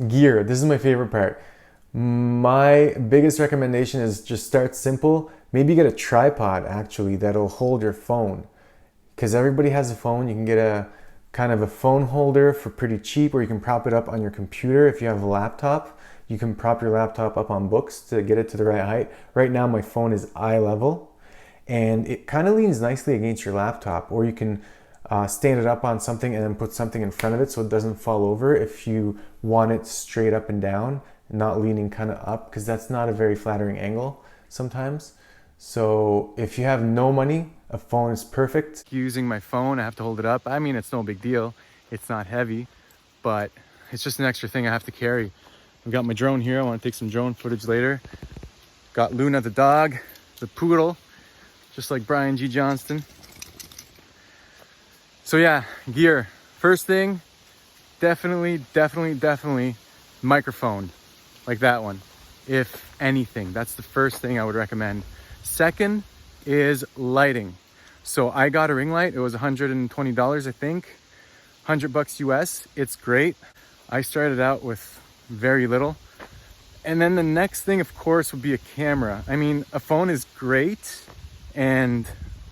Gear, this is my favorite part. My biggest recommendation is just start simple. Maybe get a tripod actually that'll hold your phone. Because everybody has a phone. You can get a kind of a phone holder for pretty cheap, or you can prop it up on your computer. If you have a laptop, you can prop your laptop up on books to get it to the right height. Right now my phone is eye level and it kind of leans nicely against your laptop, or you can stand it up on something and then put something in front of it so it doesn't fall over if you want it straight up and down, not leaning kind of up, because that's not a very flattering angle sometimes. So if you have no money, a phone is perfect. Using my phone, I have to hold it up. I mean, it's no big deal. It's not heavy, but it's just an extra thing I have to carry. I've got my drone here. I want to take some drone footage later. Got Luna the dog, the poodle, just like Brian G. Johnston. So yeah, gear. First thing, definitely microphone, like that one. If anything, that's the first thing I would recommend. Second is lighting. So I got a ring light. It was $120, I think, 100 bucks US. It's great. I started out with very little. And then the next thing, of course, would be a camera. I mean, a phone is great, and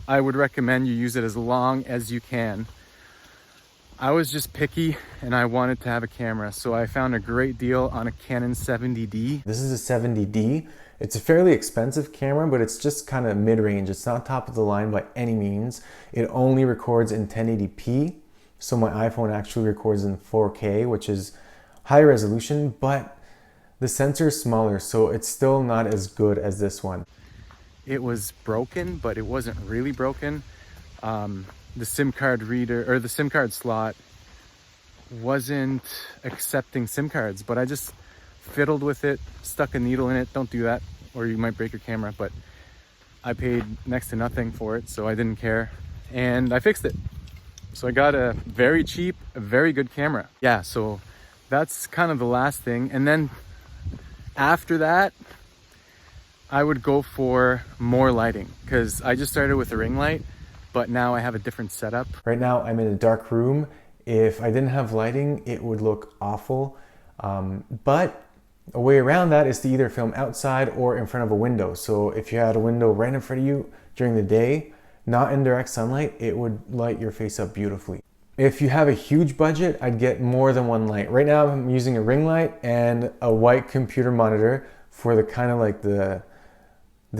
I would recommend you use it as long as you can. I was just picky and I wanted to have a camera, so I found a great deal on a Canon 70D. This is a 70D. It's a fairly expensive camera, but it's just kind of mid-range. It's not top of the line by any means. It only records in 1080p. So my iPhone actually records in 4K, which is high resolution, but the sensor is smaller, so it's still not as good as this one. It was broken, but it wasn't really broken. The SIM card reader, or the SIM card slot, wasn't accepting SIM cards, but I just fiddled with it, stuck a needle in it. Don't do that, or you might break your camera, but I paid next to nothing for it, so I didn't care, and I fixed it. So I got a very cheap, a very good camera. Yeah, so that's kind of the last thing. And then after that, I would go for more lighting, because I just started with a ring light, but now I have a different setup. Right now I'm in a dark room. If I didn't have lighting, it would look awful. But a way around that is to either film outside or in front of a window. So if you had a window right in front of you during the day, not in direct sunlight, it would light your face up beautifully. If you have a huge budget, I'd get more than one light. Right now I'm using a ring light and a white computer monitor for the kind of like the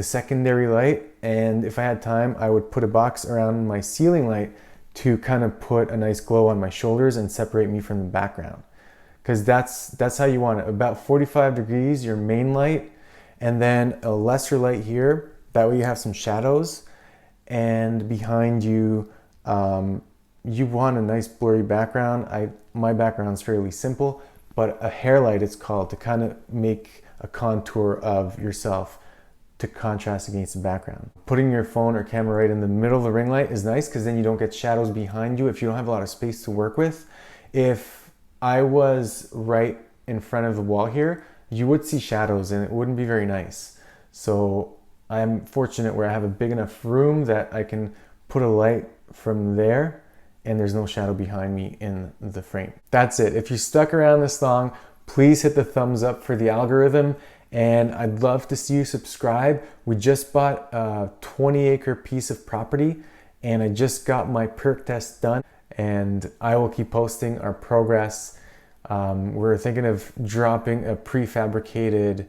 secondary light, and if I had time I would put a box around my ceiling light to kind of put a nice glow on my shoulders and separate me from the background, because that's how you want it. About 45 degrees, your main light, and then a lesser light here, that way you have some shadows, and behind you you want a nice blurry background. My background's fairly simple, but a hair light it's called, to kind of make a contour of yourself to contrast against the background. Putting your phone or camera right in the middle of the ring light is nice, because then you don't get shadows behind you if you don't have a lot of space to work with. If I was right in front of the wall here, you would see shadows and it wouldn't be very nice. So I'm fortunate where I have a big enough room that I can put a light from there and there's no shadow behind me in the frame. That's it. If you stuck around this long, please hit the thumbs up for the algorithm, and I'd love to see you subscribe. We just bought a 20-acre piece of property and I just got my perk test done, and I will keep posting our progress. We're thinking of dropping a prefabricated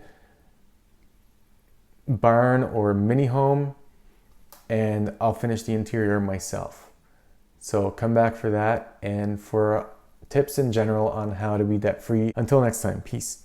barn or mini home, and I'll finish the interior myself. So come back for that and for tips in general on how to be debt free. Until next time, peace.